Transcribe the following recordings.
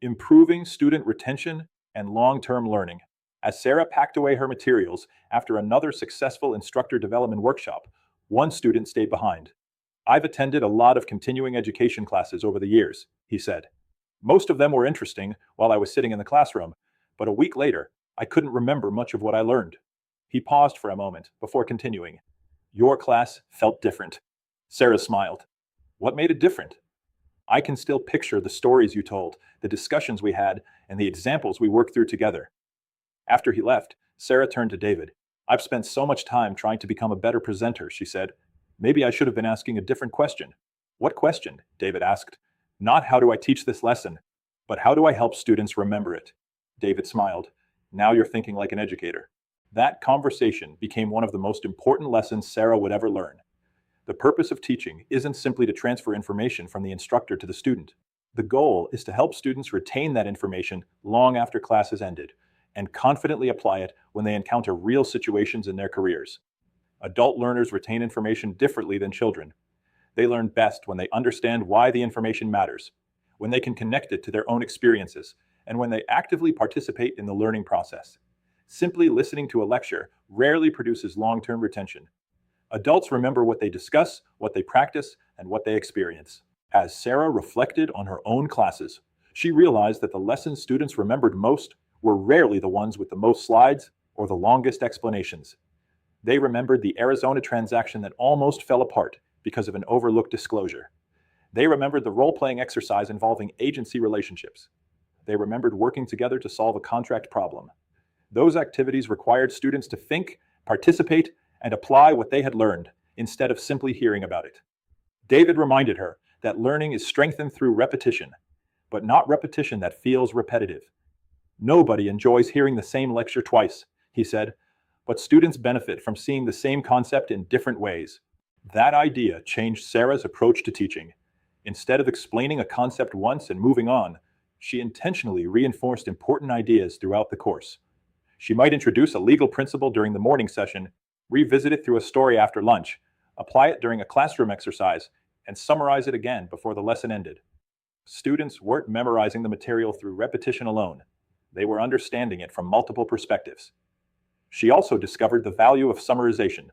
Improving student retention and long-term learning. As Sarah packed away her materials after another successful instructor development workshop, one student stayed behind. I've attended a lot of continuing education classes over the years, he said. Most of them were interesting while I was sitting in the classroom, but a week later, I couldn't remember much of what I learned. He paused for a moment before continuing. Your class felt different. Sarah smiled. What made it different? I can still picture the stories you told, the discussions we had, and the examples we worked through together. After he left, Sarah turned to David. I've spent so much time trying to become a better presenter, she said. Maybe I should have been asking a different question. What question? David asked. Not how do I teach this lesson, but how do I help students remember it? David smiled. Now you're thinking like an educator. That conversation became one of the most important lessons Sarah would ever learn. The purpose of teaching isn't simply to transfer information from the instructor to the student. The goal is to help students retain that information long after class has ended and confidently apply it when they encounter real situations in their careers. Adult learners retain information differently than children. They learn best when they understand why the information matters, when they can connect it to their own experiences, and when they actively participate in the learning process. Simply listening to a lecture rarely produces long-term retention. Adults remember what they discuss, what they practice, and what they experience. As Sarah reflected on her own classes, she realized that the lessons students remembered most were rarely the ones with the most slides or the longest explanations. They remembered the Arizona transaction that almost fell apart because of an overlooked disclosure. They remembered the role-playing exercise involving agency relationships. They remembered working together to solve a contract problem. Those activities required students to think, participate, and apply what they had learned, instead of simply hearing about it. David reminded her that learning is strengthened through repetition, but not repetition that feels repetitive. Nobody enjoys hearing the same lecture twice, he said, but students benefit from seeing the same concept in different ways. That idea changed Sarah's approach to teaching. Instead of explaining a concept once and moving on, she intentionally reinforced important ideas throughout the course. She might introduce a legal principle during the morning session, revisit it through a story after lunch, apply it during a classroom exercise, and summarize it again before the lesson ended. Students weren't memorizing the material through repetition alone. They were understanding it from multiple perspectives. She also discovered the value of summarization.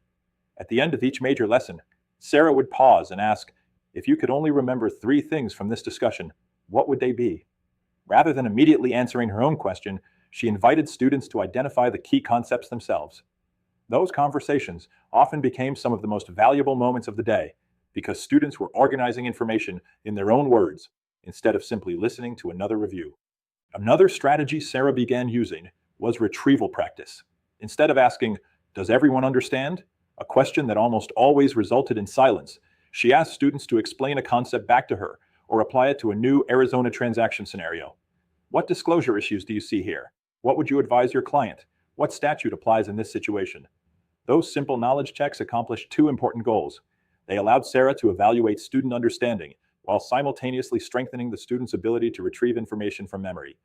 At the end of each major lesson, Sarah would pause and ask, if you could only remember 3 things from this discussion, what would they be? Rather than immediately answering her own question, she invited students to identify the key concepts themselves. Those conversations often became some of the most valuable moments of the day because students were organizing information in their own words instead of simply listening to another review. Another strategy Sarah began using was retrieval practice. Instead of asking, does everyone understand? A question that almost always resulted in silence, she asked students to explain a concept back to her or apply it to a new Arizona transaction scenario. What disclosure issues do you see here? What would you advise your client? What statute applies in this situation? Those simple knowledge checks accomplished 2 important goals. They allowed Sarah to evaluate student understanding while simultaneously strengthening the student's ability to retrieve information from memory.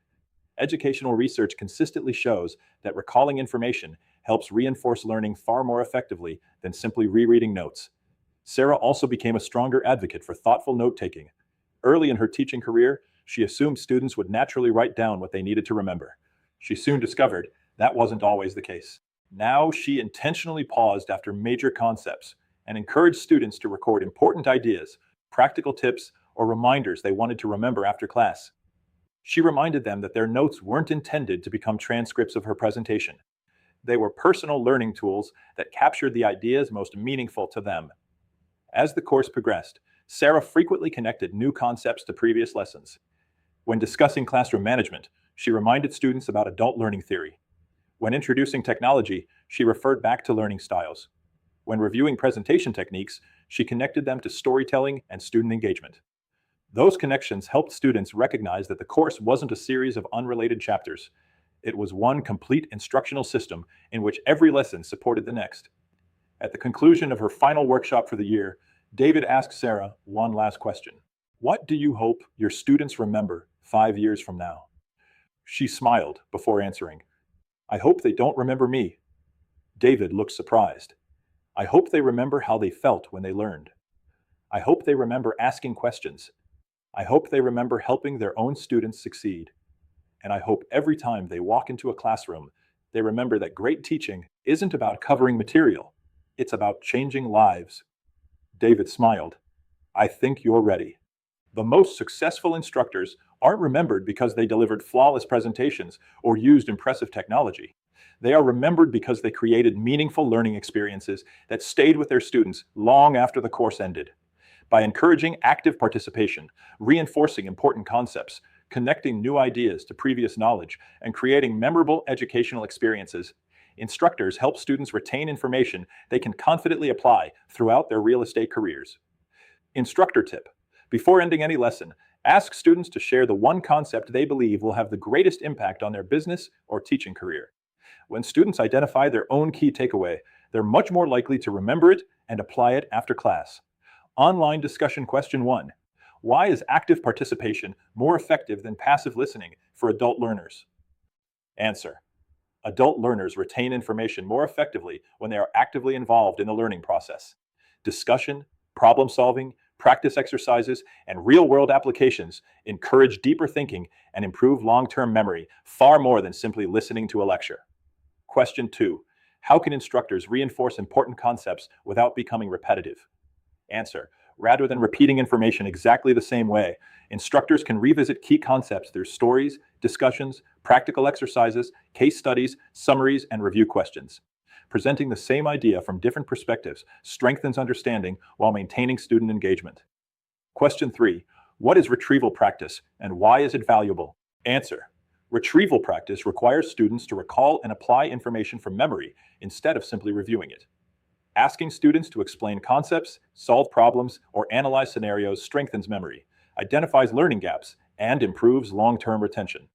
Educational research consistently shows that recalling information helps reinforce learning far more effectively than simply rereading notes. Sarah also became a stronger advocate for thoughtful note-taking. Early in her teaching career, she assumed students would naturally write down what they needed to remember. She soon discovered that wasn't always the case. Now she intentionally paused after major concepts and encouraged students to record important ideas, practical tips, or reminders they wanted to remember after class. She reminded them that their notes weren't intended to become transcripts of her presentation. They were personal learning tools that captured the ideas most meaningful to them. As the course progressed, Sarah frequently connected new concepts to previous lessons. When discussing classroom management, she reminded students about adult learning theory. When introducing technology, she referred back to learning styles. When reviewing presentation techniques, she connected them to storytelling and student engagement. Those connections helped students recognize that the course wasn't a series of unrelated chapters. It was one complete instructional system in which every lesson supported the next. At the conclusion of her final workshop for the year, David asked Sarah one last question. What do you hope your students remember 5 years from now? She smiled before answering. I hope they don't remember me. David looked surprised. I hope they remember how they felt when they learned. I hope they remember asking questions. I hope they remember helping their own students succeed. and I hope every time they walk into a classroom, they remember that great teaching isn't about covering material, it's about changing lives. David smiled. I think you're ready. The most successful instructors aren't remembered because they delivered flawless presentations or used impressive technology. They are remembered because they created meaningful learning experiences that stayed with their students long after the course ended. By encouraging active participation, reinforcing important concepts, connecting new ideas to previous knowledge, and creating memorable educational experiences, instructors help students retain information they can confidently apply throughout their real estate careers. Instructor tip: before ending any lesson, ask students to share the one concept they believe will have the greatest impact on their business or teaching career. When students identify their own key takeaway, they're much more likely to remember it and apply it after class. Online discussion question 1. Why is active participation more effective than passive listening for adult learners? Answer: adult learners retain information more effectively when they are actively involved in the learning process. Discussion, problem solving, practice exercises, and real world applications encourage deeper thinking and improve long term memory far more than simply listening to a lecture. Question 2. How can instructors reinforce important concepts without becoming repetitive? Answer: rather than repeating information exactly the same way, instructors can revisit key concepts through stories, discussions, practical exercises, case studies, summaries, and review questions. Presenting the same idea from different perspectives strengthens understanding while maintaining student engagement. Question 3. What is retrieval practice and why is it valuable? Answer: retrieval practice requires students to recall and apply information from memory instead of simply reviewing it. Asking students to explain concepts, solve problems, or analyze scenarios strengthens memory, identifies learning gaps, and improves long-term retention.